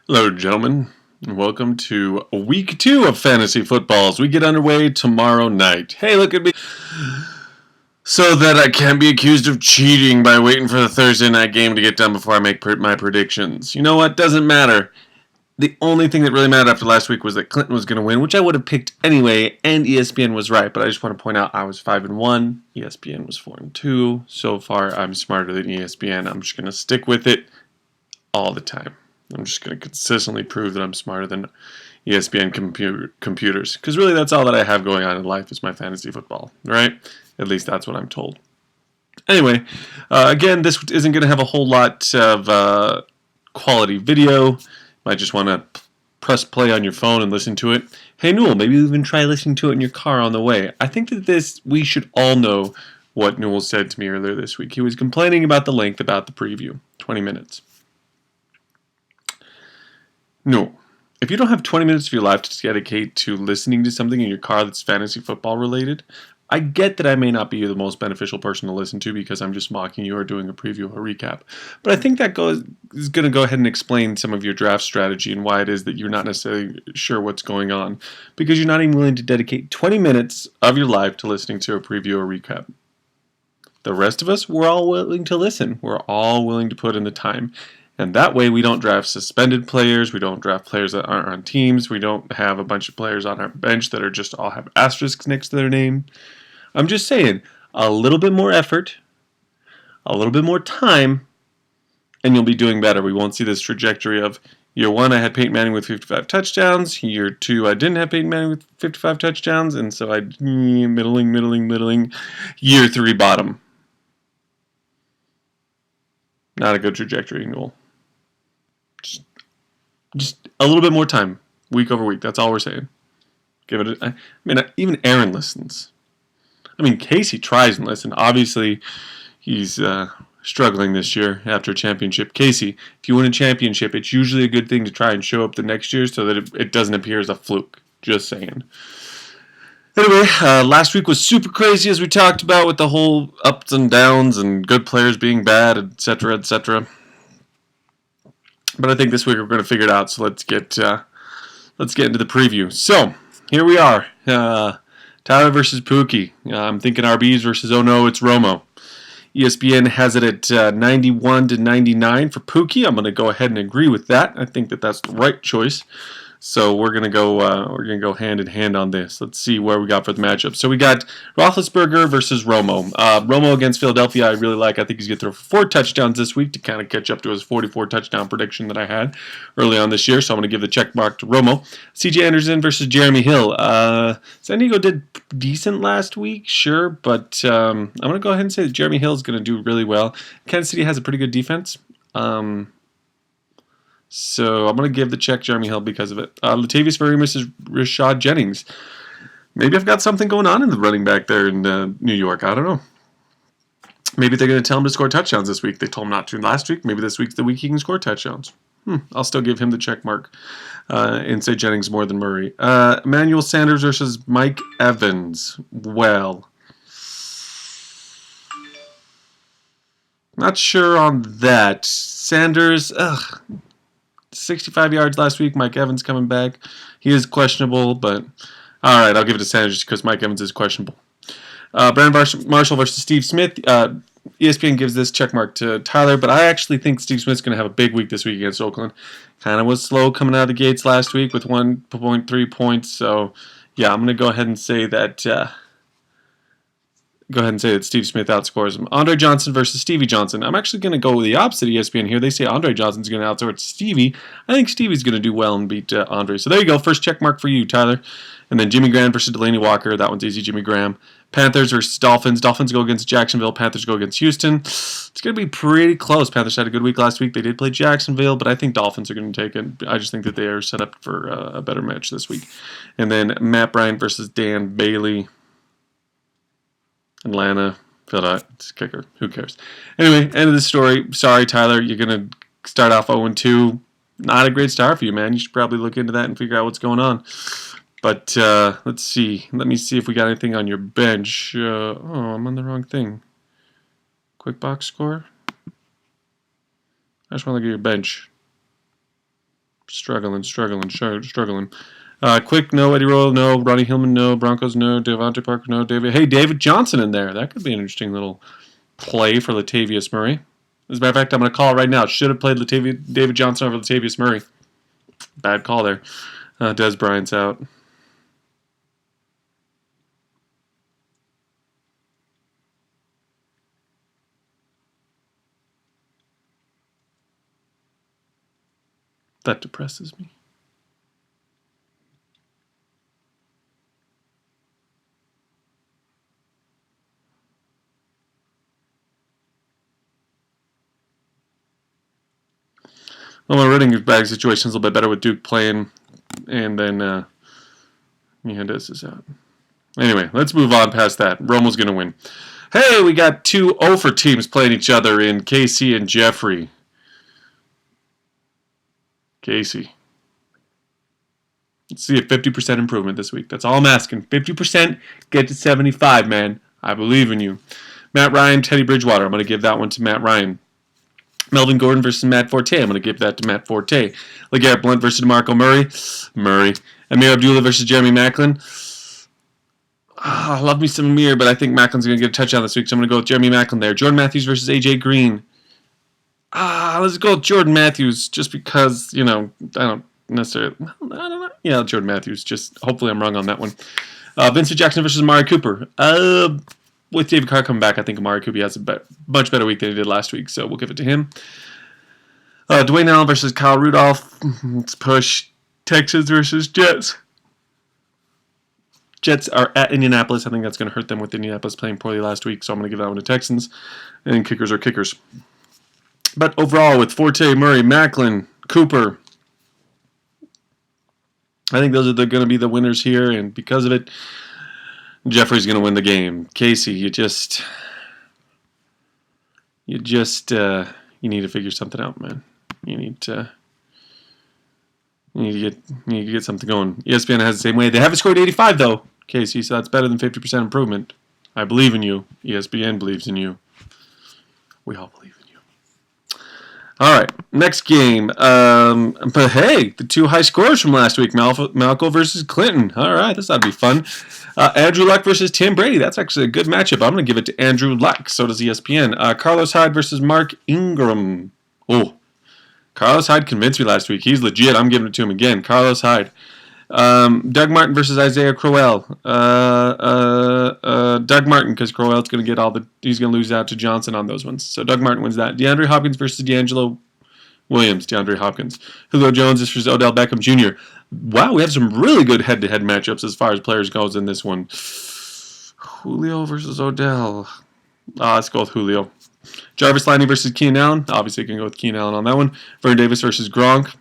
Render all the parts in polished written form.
Hello, gentlemen, and welcome to week 2 of fantasy footballs. We get underway tomorrow night. Hey, look at me. So that I can't be accused of cheating by waiting for the Thursday night game to get done before I make my predictions. You know what? Doesn't matter. The only thing that really mattered after last week was that Clinton was going to win, which I would have picked anyway, and ESPN was right. But I just want to point out I was 5-1. ESPN was 4-2. So far, I'm smarter than ESPN. I'm just going to stick with it all the time. I'm just going to consistently prove that I'm smarter than ESPN computers. Because really, that's all that I have going on in life is my fantasy football, right? At least that's what I'm told. Anyway, again, this isn't going to have a whole lot of quality video. You might just want to press play on your phone and listen to it. Hey, Newell, maybe even try listening to it in your car on the way. I think that we should all know what Newell said to me earlier this week. He was complaining about the length about the preview, 20 minutes. No. If you don't have 20 minutes of your life to dedicate to listening to something in your car that's fantasy football related, I get that I may not be the most beneficial person to listen to because I'm just mocking you or doing a preview or a recap. But I think that is going to go ahead and explain some of your draft strategy and why it is that you're not necessarily sure what's going on because you're not even willing to dedicate 20 minutes of your life to listening to a preview or recap. The rest of us, we're all willing to listen. We're all willing to put in the time. And that way we don't draft suspended players, we don't draft players that aren't on teams, we don't have a bunch of players on our bench that are just all have asterisks next to their name. I'm just saying, a little bit more effort, a little bit more time, and you'll be doing better. We won't see this trajectory of year 1 I had Peyton Manning with 55 touchdowns, year 2 I didn't have Peyton Manning with 55 touchdowns, and so I middling, year 3 bottom. Not a good trajectory, Noel. Just a little bit more time, week over week. That's all we're saying. Give it. Even Aaron listens. KayCee tries and listens. Obviously, he's struggling this year after a championship. KayCee, if you win a championship, it's usually a good thing to try and show up the next year so that it doesn't appear as a fluke. Just saying. Anyway, last week was super crazy as we talked about with the whole ups and downs and good players being bad, etc., etc. But I think this week we're going to figure it out. So let's get into the preview. So here we are, Tyler versus Pookie. I'm thinking RBs versus oh no, it's Romo. ESPN has it at 91-99 for Pookie. I'm going to go ahead and agree with that. I think that that's the right choice. So we're gonna go hand in hand on this. Let's see where we got for the matchup. So we got Roethlisberger versus Romo. Romo against Philadelphia, I really like. I think he's gonna throw 4 touchdowns this week to kind of catch up to his 44 touchdown prediction that I had early on this year. So I'm gonna give the check mark to Romo. C.J. Anderson versus Jeremy Hill. San Diego did decent last week, sure, but I'm gonna go ahead and say that Jeremy Hill is gonna do really well. Kansas City has a pretty good defense. So I'm going to give the check Jeremy Hill because of it. Latavius Murray versus Rashad Jennings. Maybe I've got something going on in the running back there in New York. I don't know. Maybe they're going to tell him to score touchdowns this week. They told him not to last week. Maybe this week's the week he can score touchdowns. I'll still give him the check mark and say Jennings more than Murray. Emmanuel Sanders versus Mike Evans. Well, not sure on that. Sanders, 65 yards last week. Mike Evans coming back. He is questionable, but all right, I'll give it to Sanders because Mike Evans is questionable. Brandon Marshall versus Steve Smith. ESPN gives this check mark to Tyler, but I actually think Steve Smith's going to have a big week this week against Oakland. Kind of was slow coming out of the gates last week with 1.3 points. So, yeah, I'm going to go ahead and say that. Steve Smith outscores him. Andre Johnson versus Stevie Johnson. I'm actually going to go with the opposite of ESPN here. They say Andre Johnson's going to outscore Stevie. I think Stevie's going to do well and beat Andre. So there you go. First check mark for you, Tyler. And then Jimmy Graham versus Delaney Walker. That one's easy, Jimmy Graham. Panthers versus Dolphins. Dolphins go against Jacksonville. Panthers go against Houston. It's going to be pretty close. Panthers had a good week last week. They did play Jacksonville, but I think Dolphins are going to take it. I just think that they are set up for a better match this week. And then Matt Bryant versus Dan Bailey. Atlanta. Philadelphia. It's kicker. Who cares? Anyway, end of the story. Sorry, Tyler. You're going to start off 0-2. Not a great start for you, man. You should probably look into that and figure out what's going on. But let's see. Let me see if we got anything on your bench. I'm on the wrong thing. Quick box score. I just want to look at your bench. Struggling. Quick, no. Eddie Royal, no. Ronnie Hillman, no. Broncos, no. Devontae Parker, no. David Johnson in there. That could be an interesting little play for Latavius Murray. As a matter of fact, I'm going to call it right now. Should have played David Johnson over Latavius Murray. Bad call there. Des Bryant's out. That depresses me. Well, my running back situation is a little bit better with Duke playing, and then Hernandez is out. Anyway, let's move on past that. Romo's going to win. Hey, we got 2 over teams playing each other in KayCee and Jeffrey. KayCee. Let's see a 50% improvement this week. That's all I'm asking. 50%, get to 75, man. I believe in you. Matt Ryan, Teddy Bridgewater. I'm going to give that one to Matt Ryan. Melvin Gordon versus Matt Forte. I'm going to give that to Matt Forte. LeGarrette Blount versus DeMarco Murray. Amir Abdullah versus Jeremy Maclin. I love me some Amir, but I think Macklin's going to get a touchdown this week, so I'm going to go with Jeremy Maclin there. Jordan Matthews versus A.J. Green. Let's go with Jordan Matthews just because, I don't necessarily... I don't know. Yeah, Jordan Matthews. Just hopefully I'm wrong on that one. Vincent Jackson versus Amari Cooper. With David Carr coming back, I think Amari Cooper has a much better week than he did last week, so we'll give it to him. Dwayne Allen versus Kyle Rudolph. Let's push. Texans versus Jets. Jets are at Indianapolis. I think that's going to hurt them with Indianapolis playing poorly last week, so I'm going to give that one to Texans. And kickers are kickers. But overall, with Forte, Murray, Maclin, Cooper, I think those are going to be the winners here, and because of it, Jeffrey's going to win the game. KayCee, you need to figure something out, man. You need to get something going. ESPN has the same way. They haven't scored 85 though, KayCee, so that's better than 50% improvement. I believe in you. ESPN believes in you. We all believe in you. All right, next game. But hey, the 2 high scores from last week: Malko versus Clinton. All right, this ought to be fun. Andrew Luck versus Tim Brady. That's actually a good matchup. I'm going to give it to Andrew Luck. So does ESPN. Carlos Hyde versus Mark Ingram. Oh, Carlos Hyde convinced me last week. He's legit. I'm giving it to him again. Carlos Hyde. Doug Martin versus Isaiah Crowell. Doug Martin, because Crowell's going to get he's going to lose out to Johnson on those ones. So Doug Martin wins that. DeAndre Hopkins versus D'Angelo Williams. DeAndre Hopkins. Julio Jones versus Odell Beckham Jr. Wow, we have some really good head-to-head matchups as far as players goes in this one. Julio versus Odell. Let's go with Julio. Jarvis Landry versus Keenan Allen. Obviously, you can go with Keenan Allen on that one. Vernon Davis versus Gronk.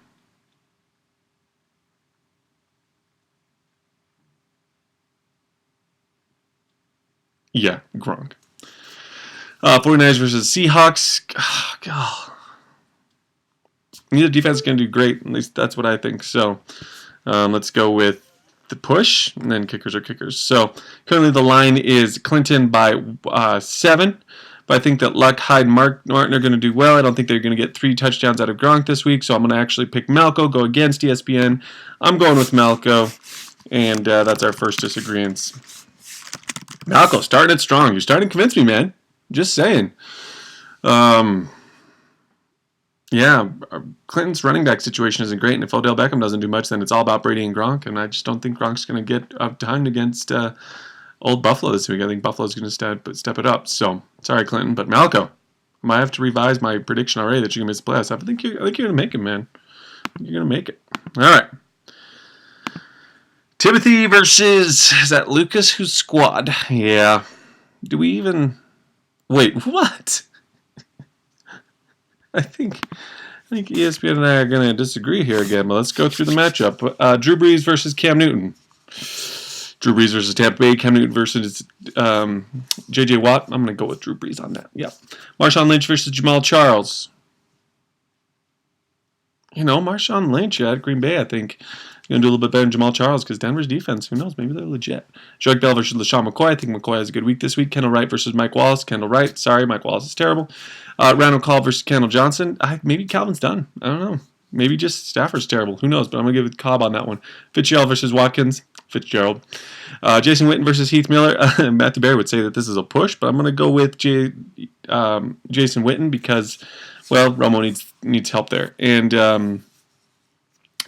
Yeah, Gronk. 49ers versus Seahawks. Oh, God. Neither defense is going to do great. At least that's what I think. So let's go with the push, and then kickers are kickers. So currently the line is Clinton by 7. But I think that Luck, Hyde, Martin are going to do well. I don't think they're going to get 3 touchdowns out of Gronk this week. So I'm going to actually pick Malko, go against ESPN. I'm going with Malko. And that's our first disagreement. Malko, starting it strong. You're starting to convince me, man. Just saying. Yeah, Clinton's running back situation isn't great, and if Odell Beckham doesn't do much, then it's all about Brady and Gronk, and I just don't think Gronk's going to get up time against old Buffalo this week. I think Buffalo's going to step it up. So, sorry, Clinton, but Malko, I might have to revise my prediction already that you're going to miss the playoffs. I think you're going to make it, man. You're going to make it. All right. Timothy versus, is that Lucas who's squad? Yeah. Do we even... Wait, what? I think ESPN and I are going to disagree here again, but let's go through the matchup. Drew Brees versus Cam Newton. Drew Brees versus Tampa Bay. Cam Newton versus J.J. Watt. I'm going to go with Drew Brees on that. Yeah. Marshawn Lynch versus Jamal Charles. Marshawn Lynch at Green Bay, I think, going to do a little bit better than Jamal Charles because Denver's defense, who knows, maybe they're legit. Joique Bell versus LaShawn McCoy. I think McCoy has a good week this week. Kendall Wright versus Mike Wallace. Kendall Wright, sorry, Mike Wallace is terrible. Randall Cobb versus Kendall Johnson. Maybe Calvin's done. I don't know. Maybe just Stafford's terrible. Who knows? But I'm going to give it Cobb on that one. Fitzgerald versus Watkins. Fitzgerald. Jason Witten versus Heath Miller. Matt DeBear would say that this is a push, but I'm going to go with Jason Witten because, well, Romo needs help there. And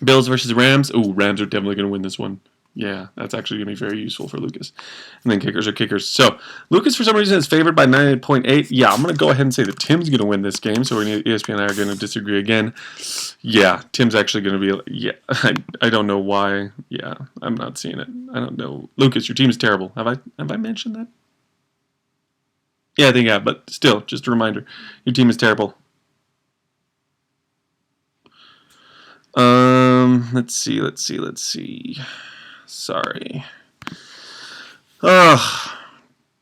Bills versus Rams. Ooh, Rams are definitely going to win this one. Yeah, that's actually going to be very useful for Lucas. And then kickers are kickers. So, Lucas, for some reason, is favored by 9.8. Yeah, I'm going to go ahead and say that Tim's going to win this game. So, ESPN and I are going to disagree again. Yeah, Tim's actually going to be... Yeah, I don't know why. Yeah, I'm not seeing it. I don't know. Lucas, your team is terrible. Have I mentioned that? Yeah, I think I have. But still, just a reminder. Your team is terrible. Let's see. Sorry.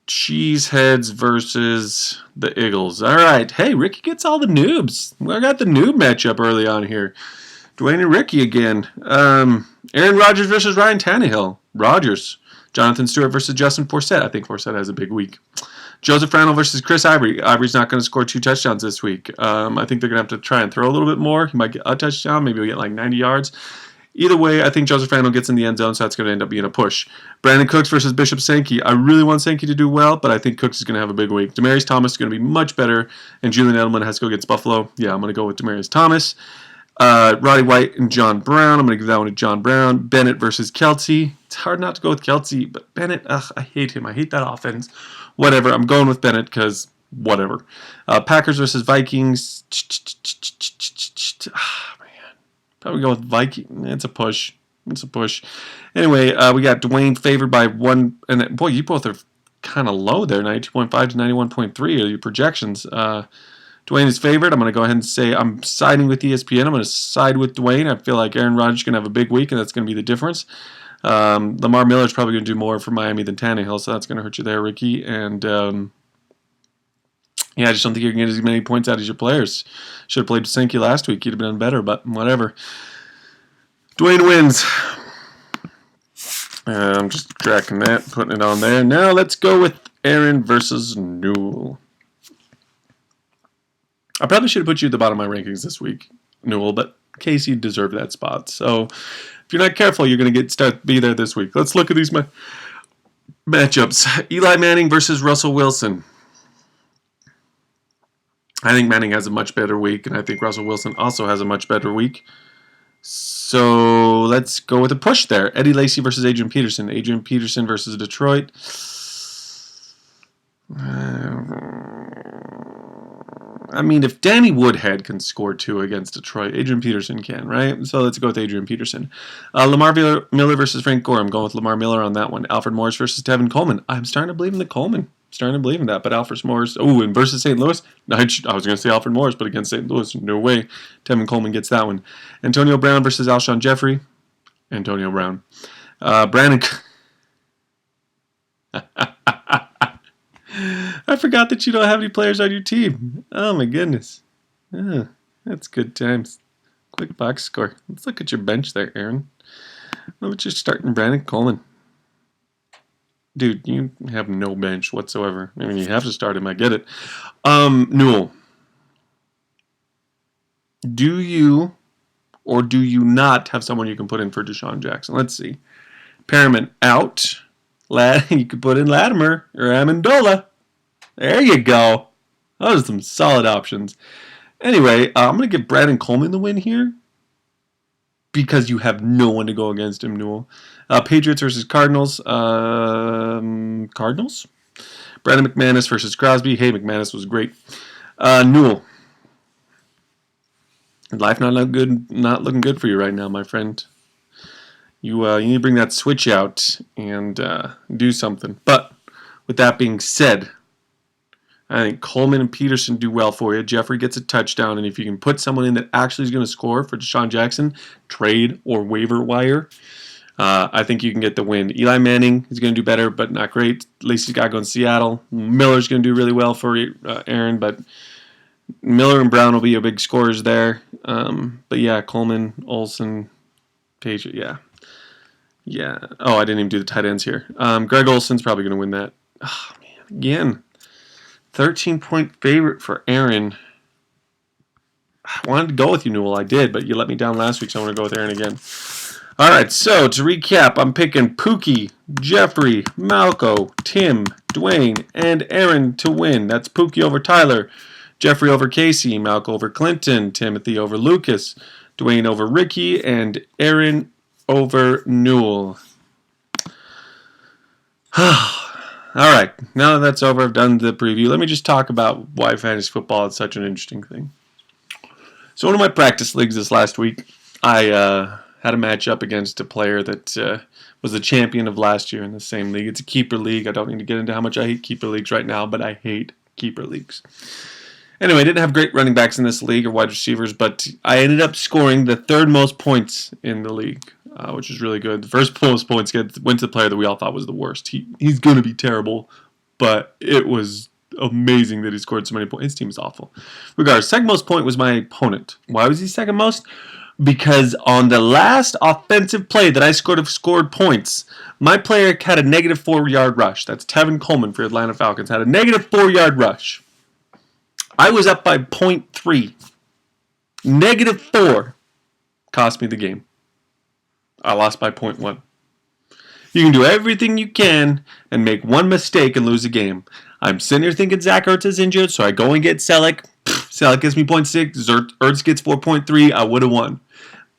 Cheeseheads versus the Eagles. All right. Hey, Ricky gets all the noobs. I got the noob matchup early on here. Dwayne and Ricky again. Aaron Rodgers versus Ryan Tannehill. Rodgers. Jonathan Stewart versus Justin Forsett. I think Forsett has a big week. Joseph Randall versus Chris Ivory. Ivory's not going to score 2 touchdowns this week. I think they're going to have to try and throw a little bit more. He might get a touchdown. Maybe he'll get like 90 yards. Either way, I think Joseph Randall gets in the end zone, so that's going to end up being a push. Brandon Cooks versus Bishop Sankey. I really want Sankey to do well, but I think Cooks is going to have a big week. Demaryius Thomas is going to be much better, and Julian Edelman has to go against Buffalo. Yeah, I'm going to go with Demaryius Thomas. Roddy White and John Brown. I'm going to give that one to John Brown. Bennett versus KayCee. It's hard not to go with KayCee, but Bennett, I hate him. I hate that offense. Whatever. I'm going with Bennett because whatever. Packers versus Vikings. Probably go with Viking. It's a push. Anyway, we got Dwayne favored by 1. And then, boy, you both are kind of low there. 92.5 to 91.3 are your projections. Dwayne is favored. I'm going to go ahead and say I'm siding with ESPN. I'm going to side with Dwayne. I feel like Aaron Rodgers is going to have a big week, and that's going to be the difference. Lamar Miller is probably going to do more for Miami than Tannehill, so that's going to hurt you there, Ricky. And yeah, I just don't think you're going to get as many points out as your players. Should have played Sankey last week. He'd have done better, but whatever. Dwayne wins. I'm just tracking that, putting it on there. Now let's go with Aaron versus Newell. I probably should have put you at the bottom of my rankings this week, Newell, but KayCee deserved that spot. So if you're not careful, you're going to be there this week. Let's look at these matchups. Eli Manning versus Russell Wilson. I think Manning has a much better week, and I think Russell Wilson also has a much better week. So let's go with a push there. Eddie Lacy versus Adrian Peterson. Adrian Peterson versus Detroit. I mean, if Danny Woodhead can score 2 against Detroit, Adrian Peterson can, right? So let's go with Adrian Peterson. Lamar Miller versus Frank Gore. I'm going with Lamar Miller on that one. Alfred Morris versus Tevin Coleman. I'm starting to believe in the Coleman. Starting to believe in that. But Alfred Morris, and versus St. Louis, I was going to say Alfred Morris, but against St. Louis, no way. Tevin Coleman gets that one. Antonio Brown versus Alshon Jeffrey. Antonio Brown. Brandon. I forgot that you don't have any players on your team. Oh my goodness. That's good times. Quick box score. Let's look at your bench there, Aaron. How about you starting Brandon Coleman? Dude, you have no bench whatsoever. I mean, you have to start him. I get it. Newell. Do you or do you not have someone you can put in for Deshaun Jackson? Let's see. Perriman out. You could put in Latimer or Amendola. There you go. Those are some solid options. Anyway, I'm going to give Brandon Coleman the win here because you have no one to go against him, Newell. Patriots versus Cardinals. Cardinals? Brandon McManus versus Crosby. Hey, McManus was great. Newell. Life not looking good for you right now, my friend. You need to bring that switch out and do something. But with that being said, I think Coleman and Peterson do well for you. Jeffrey gets a touchdown, and if you can put someone in that actually is going to score for Deshaun Jackson, trade or waiver wire, I think you can get the win. Eli Manning is going to do better, but not great. Lacey's got to go in Seattle. Miller's going to do really well for Aaron, but Miller and Brown will be your big scorers there. But yeah, Coleman, Olsen, Page, yeah. Oh, I didn't even do the tight ends here. Greg Olson's probably going to win that. Oh, man. Again, 13-point favorite for Aaron. I wanted to go with you, Newell. I did, but you let me down last week, so I want to go with Aaron again. All right, so to recap, I'm picking Pookie, Jeffrey, Malko, Tim, Dwayne, and Aaron to win. That's Pookie over Tyler, Jeffrey over KayCee, Malko over Clinton, Timothy over Lucas, Dwayne over Ricky, and Aaron over Newell. All right, now that that's over, I've done the preview. Let me just talk about why fantasy football is such an interesting thing. So one of my practice leagues this last week, I had a match up against a player that was the champion of last year in the same league. It's a keeper league. I don't need to get into how much I hate keeper leagues right now, but I hate keeper leagues. Anyway, I didn't have great running backs in this league or wide receivers, but I ended up scoring the third most points in the league, which is really good. The first most points went to the player that we all thought was the worst. He's going to be terrible, but it was amazing that he scored so many points. His team is awful. Regardless, second most point was my opponent. Why was he second most? Because on the last offensive play that I scored points, my player had a negative 4-yard rush. That's Tevin Coleman for Atlanta Falcons. Had a negative 4-yard rush. I was up by 0.3. Negative 4 cost me the game. I lost by 0.1. You can do everything you can and make one mistake and lose a game. I'm sitting here thinking Zach Ertz is injured, so I go and get Selleck. Selleck gives me 0.6. Ertz gets 4.3. I would have won.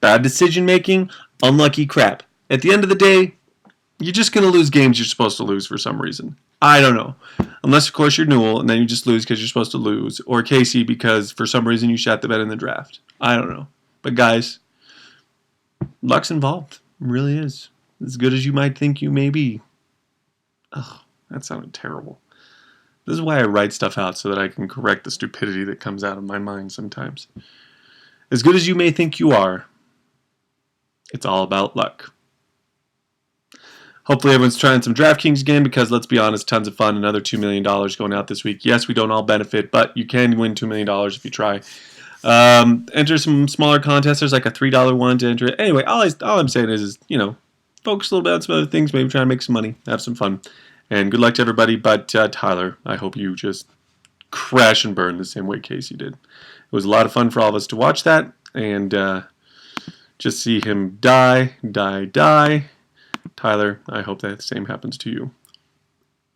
Bad decision making, unlucky crap. At the end of the day, you're just going to lose games you're supposed to lose for some reason. I don't know. Unless, of course, you're Newell, and then you just lose because you're supposed to lose. Or KayCee because for some reason you shot the bet in the draft. I don't know. But guys, luck's involved. It really is. As good as you might think you may be. Ugh, that sounded terrible. This is why I write stuff out so that I can correct the stupidity that comes out of my mind sometimes. As good as you may think you are, it's all about luck. Hopefully everyone's trying some DraftKings again because, let's be honest, tons of fun. Another $2 million going out this week. Yes, we don't all benefit, but you can win $2 million if you try. Enter some smaller contests. There's like a $3 one to enter it. Anyway, all I'm saying is, focus a little bit on some other things. Maybe try to make some money. Have some fun. And good luck to everybody. But Tyler, I hope you just crash and burn the same way KayCee did. It was a lot of fun for all of us to watch that. And just see him die. Tyler, I hope that the same happens to you.